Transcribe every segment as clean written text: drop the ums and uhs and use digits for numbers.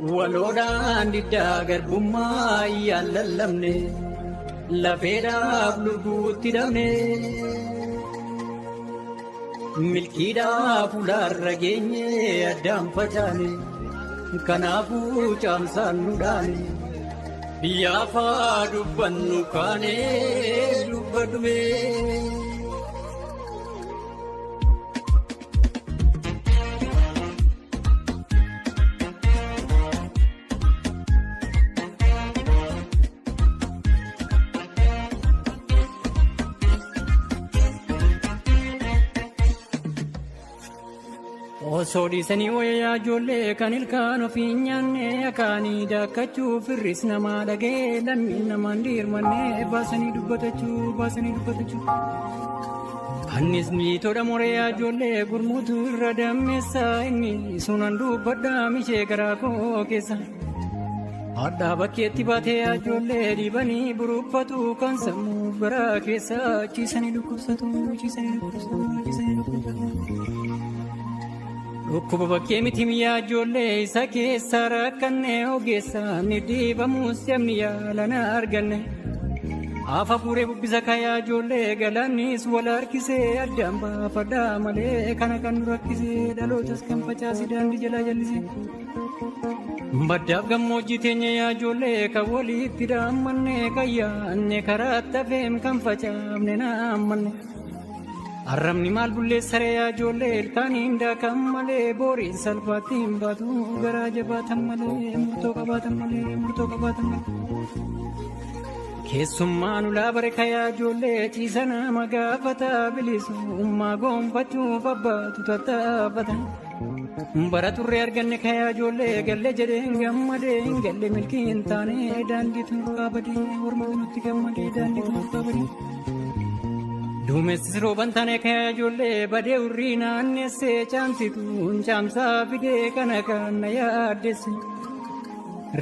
Waloodhaan diddaa garbummaa yaallallamne lafeedhaaf lubuutti dhabne milkiidhaaf ulaarra geenye addaan facaane kanaafuu caamsaan nu dhaane biyyaafaa dubbannu kaane lubba dhumee. Osoo dhiisanii wayyaa ijoollee kan ilkaan ofii nyaanne akaanii daakkachuu firris namaa dhagee lammiin namaan dirmanne baasanii dubbatachuu. Annisni tola moreeyaa ijoollee gurmuutu irra dammeessa inni sunan dubbadhaa mishee garaa koo keessa. Addaa bakkeetti baatee ijoollee dhiibanii buruuffatu kan sammuu garaa keessa ciisanii dhukkubsatu. Dhukkuba bakkee miti miyaa ijoollee isa keessa rakkanne ogeessa ni dhiibamus yamni yaalana arganne. Afa fuuree bubbisa kayaa ijoollee galaannis wal harkisee addaan baafadhaa malee kana kan nu rakkisee dhalootas kan facaase daandii jalaa jallisee. Baddaaf gammoojjii teenya yaa ijoollee kan walitti daammanne kan yaanne karaa tafeem kan facaafne naammanne. Arrabni maal bulleessaree yaa ijoollee ilkaaniin daakan malee booriin salphaatti hin baatu garaa jabaatan malee murtoo qabaatan malee. Keessummaan ulaa bareekaa yaa ijoollee ciisa nama gaafata bilisummaa goonfachuuf abbaatu tattaafata. Bara turree arganne kayaa ijoollee galle jedheen gammadee hin galle milkii hin taane daandiitu nurraa badee hormatu nutti gammadee daandiitu nurraa badee. Duumessis rooban taane kayaa ijoollee badee urrii naannessee caamsituun caamsaa fidee kana kan na yaaddeesse.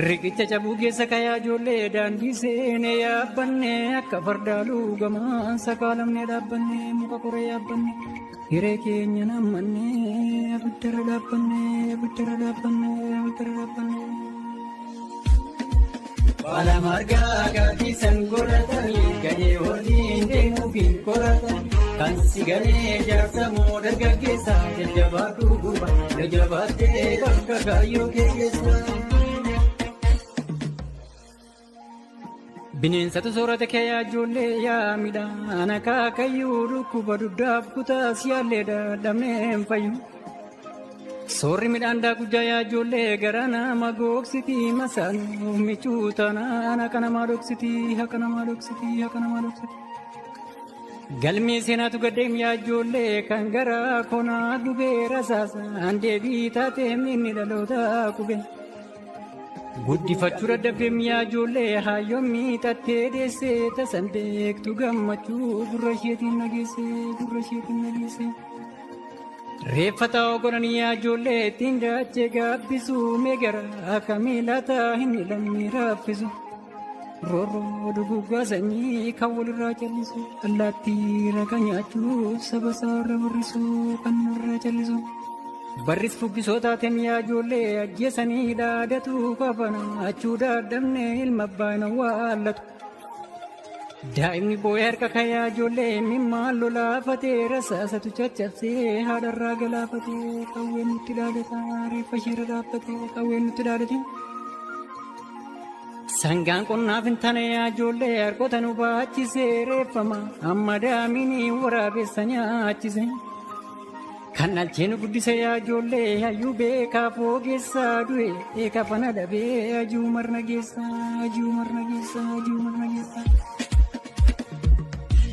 Riqicha cabuu geessa kayaa ijoollee daandii seenee yaabbanne akka fardaaluu gamaan sakaalamnee dhaabbanne muka koree yaabbanne hiree keenya nammanne abiddara dhaabbanne. Baala margaa gaaffisan godhatanii gadhee waliin deemuufiin koratan kan si galee jaarsa moo dargaggeessa jajjabaadhu gurba jajjabaattee bakka kaayyoo keessa. Bineensatu soorata kee yaa ijoollee yaa midhaan akaakayyuu dhukkuba duddaaf kutaas yaallee dadhabnee hin fayyu. Soorri midhaan daakujjaa yaa ijoollee gara nama googsiti masaanuuf michuu taanaan akka namaa dhoksiti. Galmee seenaatu gaddeem yaa ijoollee kan gara konaa gubee rasaasaan deebii taatee inni dhaloota qube. Guddifachuu dadhabdeem yaa ijoollee hayyoon miixattee deessee tasan beektu gammachuu gurra isheetiin nageesse. Reeffa taa'oo godhanii yaa ijoollee ittiin daachee gaabbisuu meegara kamiilataa hin lammii raaffisu. Roorroo duguggaa sanyii kan walirraa callisu allaattii raqa nyaachuuf saba isaarra barrisu kan irraa callisu. Barris fuggisoo taateen yaa ijoollee ajjeesanii dhaadatu kafana achuu dadhabne ilma abbaan awwaallatu. Daa'imni boo'ee harka kayaa ijoollee mimmaan lolaafatee rasaasatu caccabsee haadharraa galaafatee qawween nutti dhaadata reeffa isheerra dhaabbatee qawween nutti dhaadate. Sangaan qonnaaf hin taane yaa ijoollee harkoota nu baachisee reeffama amma daamini waraabessa nyaachise. Kan dhalchee nu guddise yaa ijoollee hayyuu beekaa foogeessaa du'e kafana dhabee ajuu marna geessa.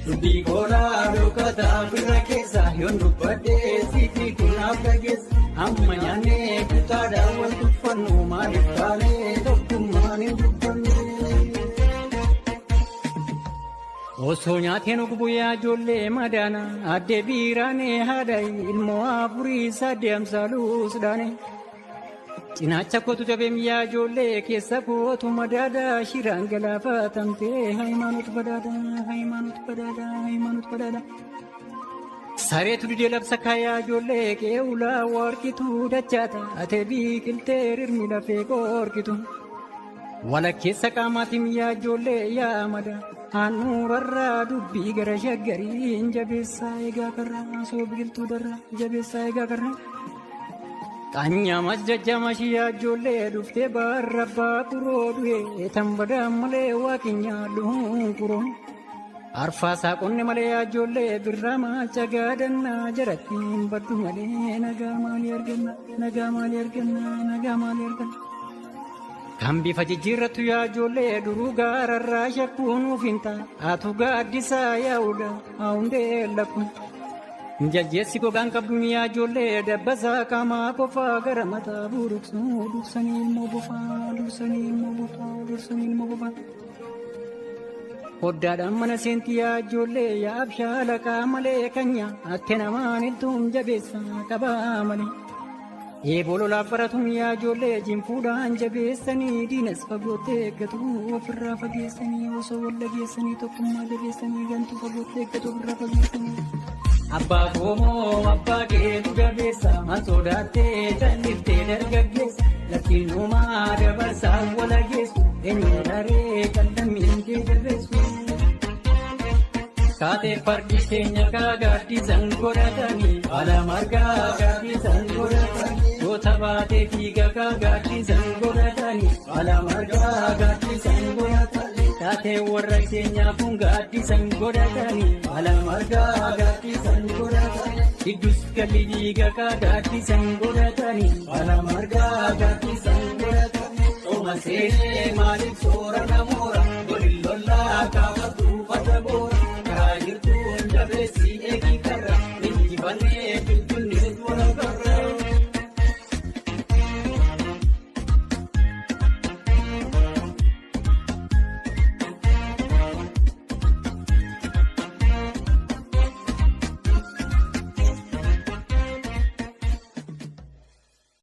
Dubbii koolaa dhokkataa birra keessa yoon dubbadhee siifii kunaaf dhageessa. Amma nyaannee kutaadhaan wal tuffannu maaliif taanee tokkummaan hin dubbanne. Osoo nyaateen ogubuu yaa ijoollee madaana addee biiraanee haadha ilmoo afurii sadde amsaaluus dhaane. Cinaacha kootu jabeem yaa ijoollee keessa kootu madaada shiraan galaafatamtee hayimaanot badaada. Sareetu didee labsa kaayaa ijoollee qe'uulaa warqituu dachaata atee biqiltee rirmi lafee qorqitu. Walakkeessa qaamaatiin yaa ijoollee yaa mada handhuurarraa dubbii gara shaggariin jabeessaa eegaa karraa soo biqiltuu darraa jabeessaa eegaa karraa. Qaanyaamas jajjaamas yaa ijoollee dhuftee baarra abbaa kuroo du'ee tambadaan malee waaqinyaa dhuun kuroo. Arfaasaa qonne malee yaa ijoollee birraa maacha gaadannaa jarattiin baddu malee nagaa maalii arganna nagaa maalii arganna nagaa maalii arganna. Kan bifa jijjiirrattu yaa ijoollee duruu gaararraa shakkuun ufinta atu gaaddisaa yaa'uudha haa'undee lakkuun. Jajjeessi gogaan qabduun yaa ijoollee dabbasaa qaamaa qofaa gara mataa buruqsuu dursanii ilmoo bofaa dursanii ilmoo bofaa dursanii ilmoo bofaa. Hoddaadhaan mana seentii yaa ijoollee yaa abshaala malee kanya atte namaan iltuun jabeessaa qabaa malee. Eebololaaf baratuun yaa ijoollee jinfuudhaan jabeessanii diinas fagoottee eeggatu ofirraa fageessanii osoo wal dhageessanii tokkummaa jabeessanii gantuu fagoottee eeggatu ofirraa fageessanii. Abbaa koomoo abbaa keetu jabeessa man sodaattee jalliftee dargaggeessa lakkiin uumaa dabarsaa wala geessu eenyu daree qallammiin kee jabeessu. Kaatee fardi keenya gaaddisan godhatanii haala margaa gaaddisan godhatanii yoo taphaatee fiiga gaaddisan godhatanii haala margaa gaaddisan godhatanii kaatee warra keenyaa kun gaaddisan godhatanii haala margaa gaaddisan godhatanii giddus galli dhiiga gaaddisan godhatanii haala margaa gaaddisan godhatanii sooma seenee maaliif soora namoora waliin lollaa kaafatu fata boora. Jirtuun jabeessi eegi karra injifannee.